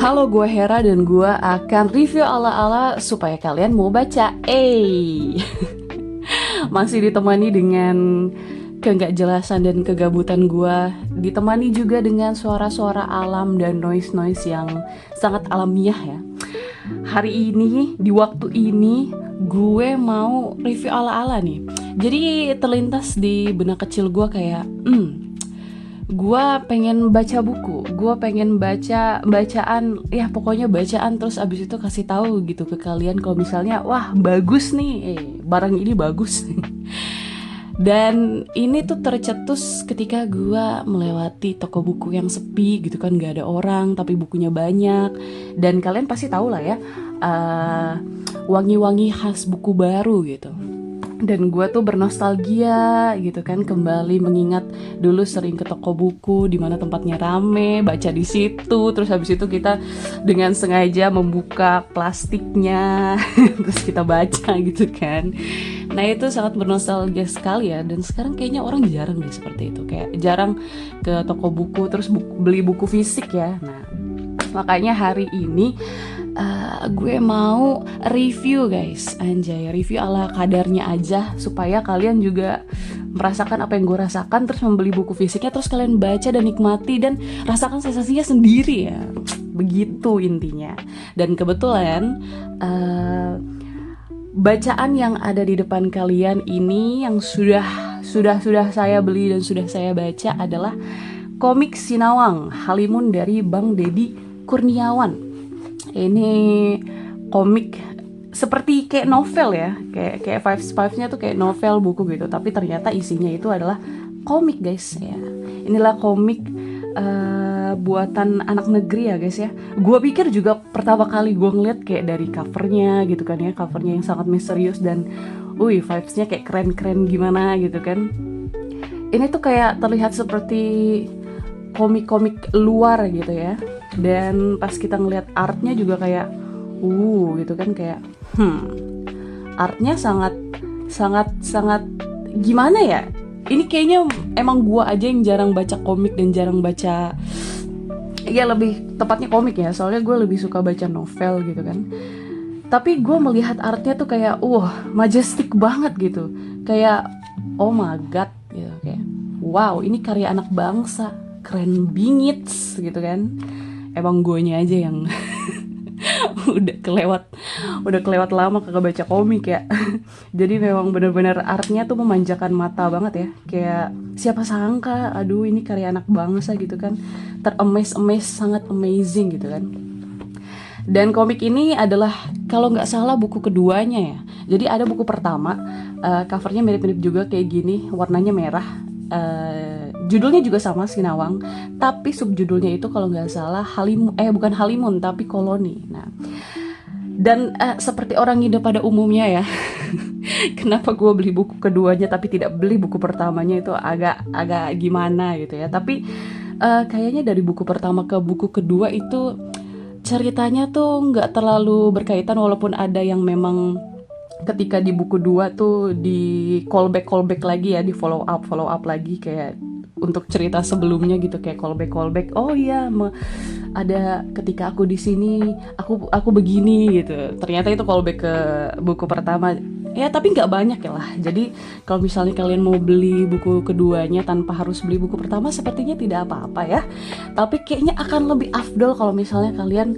Halo, gue Hera dan gue akan review ala-ala supaya kalian mau baca. Masih ditemani dengan kegak-jelasan dan kegabutan gue, ditemani juga dengan suara-suara alam dan noise-noise yang sangat alamiah ya. Hari ini, di waktu ini, gue mau review ala-ala nih. Jadi terlintas di benak kecil gue kayak, gue pengen baca buku, gue pengen baca bacaan, ya pokoknya bacaan, terus abis itu kasih tahu gitu ke kalian kalau misalnya wah bagus nih, barang ini bagus. Dan ini tuh tercetus ketika gue melewati toko buku yang sepi gitu kan, gak ada orang tapi bukunya banyak. Dan kalian pasti tahu lah ya, wangi-wangi khas buku baru gitu. Dan gue tuh bernostalgia gitu kan, kembali mengingat dulu sering ke toko buku di mana tempatnya rame, baca di situ, terus habis itu kita dengan sengaja membuka plastiknya terus kita baca gitu kan. Nah itu sangat bernostalgia sekali ya, dan sekarang kayaknya orang jarang deh seperti itu, kayak jarang ke toko buku terus beli buku fisik ya. Nah makanya hari ini gue mau review guys, anjay, review ala kadarnya aja supaya kalian juga merasakan apa yang gue rasakan, terus membeli buku fisiknya, terus kalian baca dan nikmati dan rasakan sensasinya sendiri ya, begitu intinya. Dan kebetulan bacaan yang ada di depan kalian ini yang sudah saya beli dan sudah saya baca adalah komik Sinawang Halimun dari Bang Deddy Kurniawan. Ini komik seperti kayak novel ya, kayak vibes-nya tuh kayak novel buku gitu, tapi ternyata isinya itu adalah komik guys ya. Inilah komik buatan anak negeri ya guys ya. Gue pikir juga pertama kali gue ngeliat kayak dari covernya gitu kan ya, covernya yang sangat misterius dan vibesnya kayak keren-keren gimana gitu kan. Ini tuh kayak terlihat seperti komik-komik luar gitu ya. Dan pas kita ngeliat artnya juga kayak gitu kan, kayak artnya sangat gimana ya. Ini kayaknya emang gua aja yang jarang baca komik dan jarang baca, ya lebih tepatnya komik ya, soalnya gue lebih suka baca novel gitu kan. Tapi gue melihat artnya tuh kayak majestic banget gitu, kayak oh my god gitu, kayak wow ini karya anak bangsa, keren bingit gitu kan. Emang guanya aja yang udah kelewat lama kagak baca komik ya. Jadi memang benar-benar artnya tuh memanjakan mata banget ya. Kayak siapa sangka, aduh ini karya anak bangsa gitu kan. Ter-amaze, sangat amazing gitu kan. Dan komik ini adalah kalau nggak salah buku keduanya ya. Jadi ada buku pertama, covernya mirip-mirip juga kayak gini, warnanya merah. Judulnya juga sama Sinawang, tapi subjudulnya itu kalau nggak salah bukan Halimun tapi Koloni. Nah, dan seperti orang Indo pada umumnya ya, kenapa gue beli buku keduanya tapi tidak beli buku pertamanya, itu agak gimana gitu ya. Tapi kayaknya dari buku pertama ke buku kedua itu ceritanya tuh nggak terlalu berkaitan, walaupun ada yang memang ketika di buku 2 tuh di callback lagi ya, di follow up lagi kayak untuk cerita sebelumnya gitu, kayak callback. Oh iya, ada ketika aku di sini aku begini gitu. Ternyata itu callback ke buku pertama. Ya tapi nggak banyak ya lah. Jadi kalau misalnya kalian mau beli buku keduanya tanpa harus beli buku pertama, sepertinya tidak apa-apa ya. Tapi kayaknya akan lebih afdol kalau misalnya kalian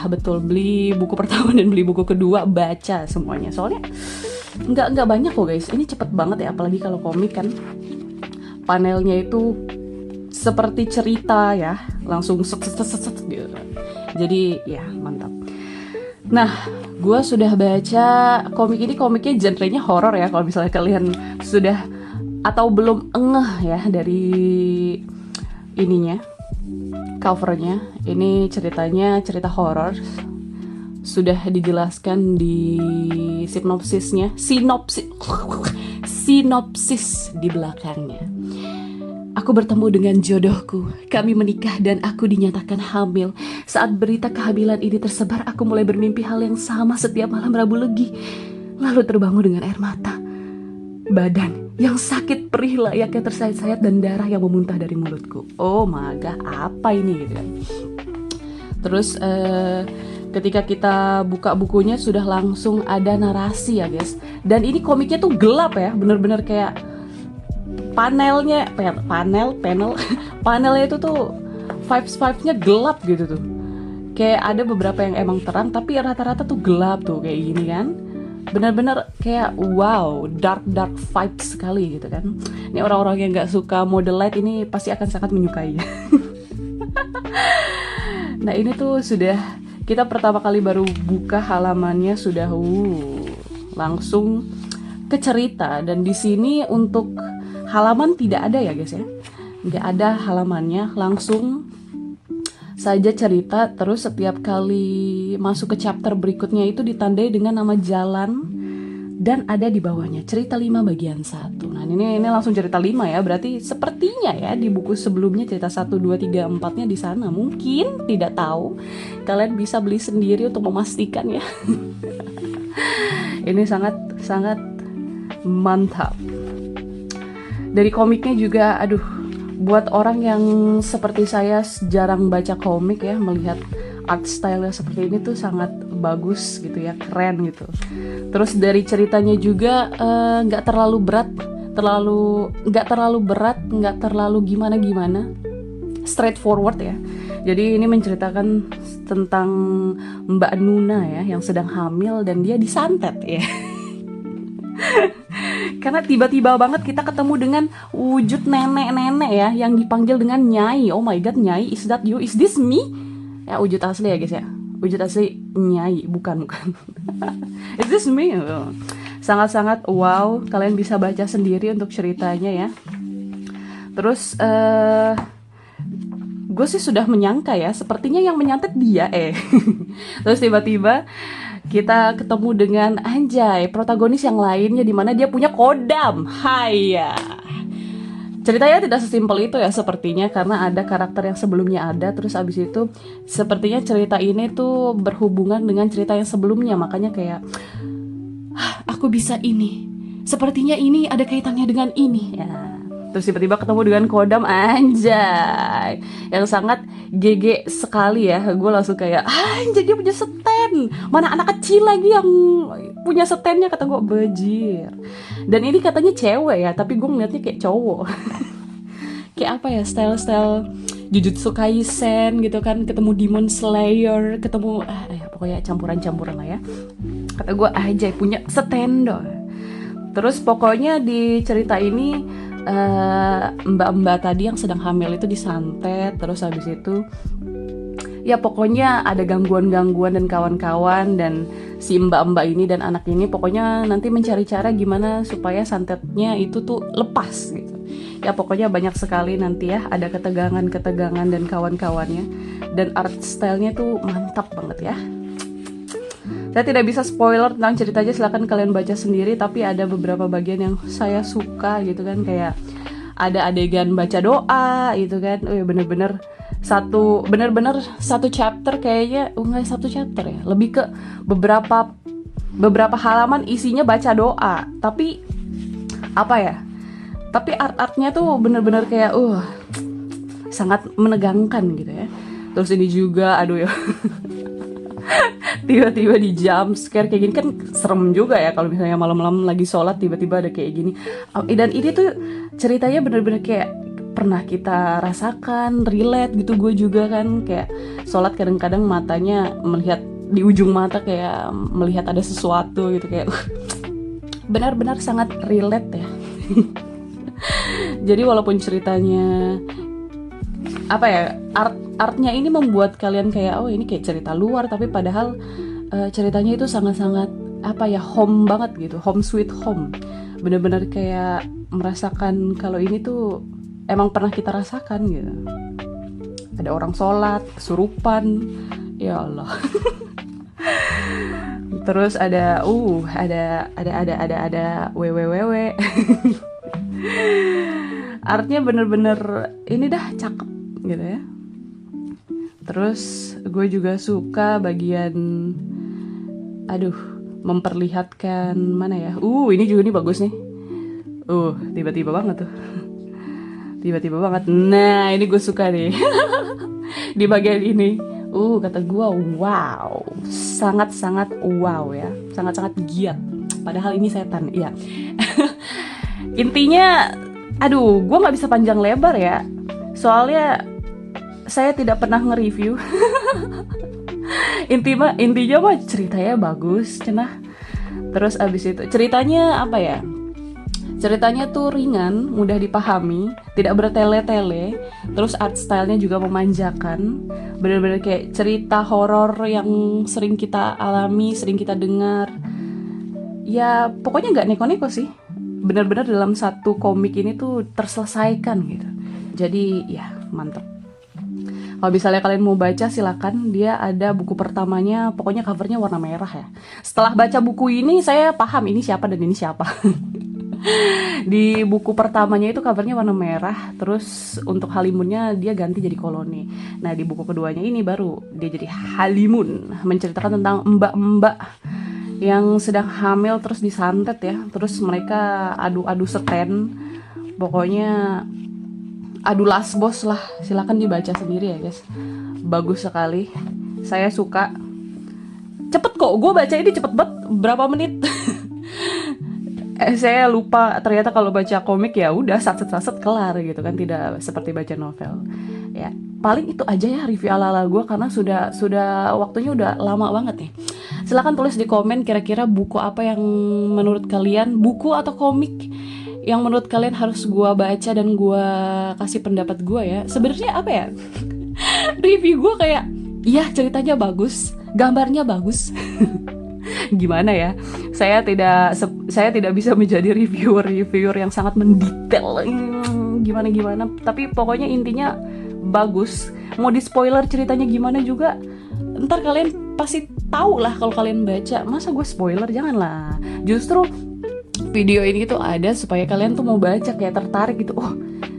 betul beli buku pertama dan beli buku kedua, baca semuanya. Soalnya nggak banyak kok guys. Ini cepet banget ya, apalagi kalau komik kan. Panelnya itu seperti cerita ya, langsung set gitu. Jadi ya mantap. Nah, gue sudah baca komik ini, komiknya genrenya horor ya. Kalau misalnya kalian sudah atau belum ngeh ya dari ininya, covernya, ini ceritanya cerita horor. Sudah dijelaskan di sinopsis di belakangnya. Aku bertemu dengan jodohku, kami menikah dan aku dinyatakan hamil. Saat berita kehamilan ini tersebar, aku mulai bermimpi hal yang sama setiap malam Rabu Legi. Lalu terbangun dengan air mata. Badan yang sakit perih layaknya tersayat-sayat dan darah yang memuntah dari mulutku. Oh my god, apa ini gitu kan. Terus ketika kita buka bukunya sudah langsung ada narasi ya guys. Dan ini komiknya tuh gelap ya, bener-bener kayak panelnya panelnya itu tuh vibes-vibesnya gelap gitu tuh. Kayak ada beberapa yang emang terang tapi rata-rata tuh gelap tuh kayak gini kan. Benar-benar kayak wow, dark vibes sekali gitu kan. Ini orang-orang yang nggak suka mode light ini pasti akan sangat menyukai. Nah ini tuh sudah kita pertama kali baru buka halamannya sudah langsung ke cerita. Dan di sini untuk halaman tidak ada ya guys ya, nggak ada halamannya, langsung saja cerita. Terus setiap kali masuk ke chapter berikutnya itu ditandai dengan nama jalan dan ada di bawahnya cerita 5 bagian 1. Nah ini langsung cerita 5 ya, berarti sepertinya ya di buku sebelumnya cerita 1, 2, 3, 4-nya di sana. Mungkin tidak tahu, kalian bisa beli sendiri untuk memastikan ya. Ini sangat mantap. Dari komiknya juga, aduh, buat orang yang seperti saya jarang baca komik ya, melihat art style-nya seperti ini tuh sangat bagus gitu ya, keren gitu. Terus dari ceritanya juga nggak terlalu berat, nggak terlalu gimana, straightforward ya. Jadi ini menceritakan tentang Mbak Nuna ya, yang sedang hamil dan dia disantet ya. Karena tiba-tiba banget kita ketemu dengan wujud nenek-nenek ya, yang dipanggil dengan Nyai. Oh my god, Nyai, is that you? Is this me? Ya wujud asli ya guys ya, wujud asli Nyai, bukan. Is this me? Sangat-sangat wow, kalian bisa baca sendiri untuk ceritanya ya. Terus gue sih sudah menyangka ya, sepertinya yang menyantet dia Terus tiba-tiba kita ketemu dengan anjay protagonis yang lainnya, dimana dia punya kodam. Haiya. Ceritanya tidak sesimpel itu ya sepertinya, karena ada karakter yang sebelumnya ada, terus abis itu sepertinya cerita ini tuh berhubungan dengan cerita yang sebelumnya. Makanya kayak aku bisa ini, sepertinya ini ada kaitannya dengan ini ya. Terus tiba-tiba ketemu dengan kodam anjay yang sangat GG sekali ya. Gue langsung kayak anjay, dia punya stand, mana anak kecil lagi yang punya standnya, kata gue bajir. Dan ini katanya cewek ya, tapi gue ngeliatnya kayak cowok. Kayak apa ya, style Jujutsu Kaisen gitu kan, ketemu Demon Slayer, ketemu pokoknya campuran-campuran lah ya. Kata gue anjay punya stand dong. Terus pokoknya di cerita ini mbak-mbak tadi yang sedang hamil itu disantet. Terus habis itu ya pokoknya ada gangguan-gangguan dan kawan-kawan, dan si mbak-mbak ini dan anak ini pokoknya nanti mencari cara gimana supaya santetnya itu tuh lepas gitu. Ya pokoknya banyak sekali nanti ya, ada ketegangan dan kawan-kawannya. Dan art style-nya tuh mantap banget ya. Saya tidak bisa spoiler tentang ceritanya, silahkan kalian baca sendiri. Tapi ada beberapa bagian yang saya suka gitu kan, kayak ada adegan baca doa gitu kan. Bener-bener satu chapter kayaknya, enggak satu chapter ya, lebih ke beberapa halaman isinya baca doa. Tapi apa ya, tapi art-artnya tuh bener-bener kayak sangat menegangkan gitu ya. Terus ini juga aduh ya. Tiba-tiba di jump scare kayak gini kan serem juga ya, kalau misalnya malam-malam lagi sholat tiba-tiba ada kayak gini. Dan ini tuh ceritanya bener-bener kayak pernah kita rasakan, relate gitu. Gue juga kan kayak sholat kadang-kadang matanya melihat di ujung mata kayak melihat ada sesuatu gitu, kayak benar-benar sangat relate ya. Jadi walaupun ceritanya apa ya, artnya ini membuat kalian kayak ini kayak cerita luar, tapi padahal ceritanya itu sangat-sangat apa ya, home banget gitu, home sweet home. Bener-bener kayak merasakan kalau ini tuh emang pernah kita rasakan gitu. Ada orang sholat kesurupan, ya Allah. Terus ada www. Artnya bener-bener ini dah cakep gitu ya. Terus gue juga suka bagian memperlihatkan mana ya. Ini juga nih bagus nih. Tiba-tiba banget tuh. Tiba-tiba banget. Nah, ini gue suka nih. Di bagian ini. Kata gua wow, sangat-sangat wow ya, sangat-sangat giat. Padahal ini setan, iya. Intinya, aduh, gua nggak bisa panjang lebar ya, soalnya saya tidak pernah nge-review. Intinya mah ceritanya bagus, cenah. Terus abis itu ceritanya apa ya? Ceritanya tuh ringan, mudah dipahami, tidak bertele-tele. Terus art stylenya juga memanjakan. Bener-bener kayak cerita horor yang sering kita alami, sering kita dengar. Ya pokoknya nggak neko-neko sih. Bener-bener dalam satu komik ini tuh terselesaikan gitu. Jadi ya mantep. Kalau misalnya kalian mau baca silakan, dia ada buku pertamanya, pokoknya covernya warna merah ya. Setelah baca buku ini saya paham ini siapa dan ini siapa. Di buku pertamanya itu covernya warna merah, terus untuk Halimunnya dia ganti jadi koloni. Nah di buku keduanya ini baru dia jadi Halimun, menceritakan tentang mbak-mbak yang sedang hamil terus disantet ya. Terus mereka adu-adu seten, pokoknya adu las bos lah. Silakan dibaca sendiri ya guys, bagus sekali, saya suka. Cepet kok, gue baca ini cepet banget, berapa menit. Saya lupa ternyata kalau baca komik ya udah saset-saset kelar gitu kan, tidak seperti baca novel. Ya paling itu aja ya review ala-ala gue, karena sudah waktunya udah lama banget nih. Silakan tulis di komen kira-kira buku apa yang menurut kalian, buku atau komik yang menurut kalian harus gue baca dan gue kasih pendapat gue ya. Sebenarnya apa ya, review gue kayak iya ceritanya bagus, gambarnya bagus. Gimana ya, saya tidak bisa menjadi reviewer yang sangat mendetail gimana, tapi pokoknya intinya bagus. Mau di spoiler ceritanya gimana juga ntar kalian pasti tahu lah kalau kalian baca. Masa gue spoiler, janganlah. Justru video ini tuh ada supaya kalian tuh mau baca, kayak tertarik gitu. Oh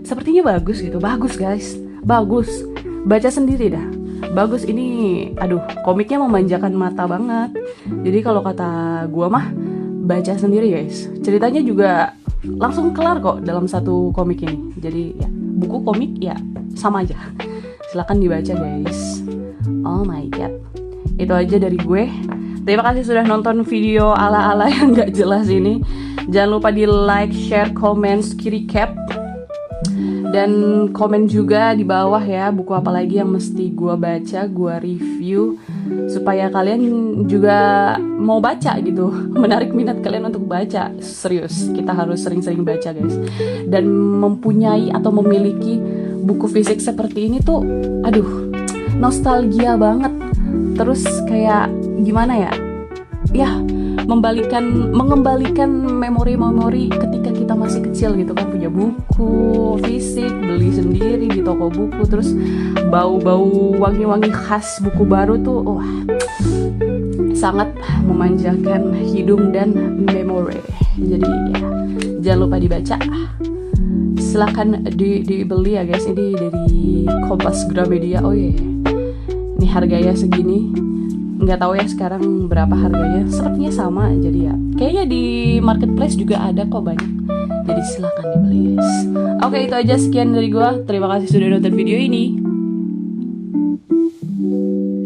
sepertinya bagus gitu. Bagus guys, bagus, baca sendiri dah. Bagus ini, aduh komiknya memanjakan mata banget. Jadi kalau kata gua mah baca sendiri guys. Ceritanya juga langsung kelar kok dalam satu komik ini. Jadi ya buku komik ya sama aja. Silakan dibaca guys. Oh my god, itu aja dari gue. Terima kasih sudah nonton video ala-ala yang gak jelas ini. Jangan lupa di like, share, comment, recap, dan komen juga di bawah ya buku apa lagi yang mesti gue baca, gue review, supaya kalian juga mau baca gitu, menarik minat kalian untuk baca. Serius, kita harus sering-sering baca guys. Dan mempunyai atau memiliki buku fisik seperti ini tuh, aduh, nostalgia banget. Terus kayak gimana ya, ya mengembalikan memori-memori ketika kita masih kecil gitu kan, punya buku fisik, beli sendiri di toko buku, terus bau-bau wangi-wangi khas buku baru tuh, wah, sangat memanjakan hidung dan memori. Jadi ya, jangan lupa dibaca. Silahkan dibeli ya guys, ini dari Kompas Gramedia. Oh iya, ini harganya segini. Nggak tahu ya sekarang berapa harganya, sepertinya sama. Jadi ya kayaknya di marketplace juga ada kok banyak, jadi silakan dibeli guys. Oke, itu aja, sekian dari gua. Terima kasih sudah nonton video ini.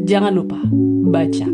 Jangan lupa baca.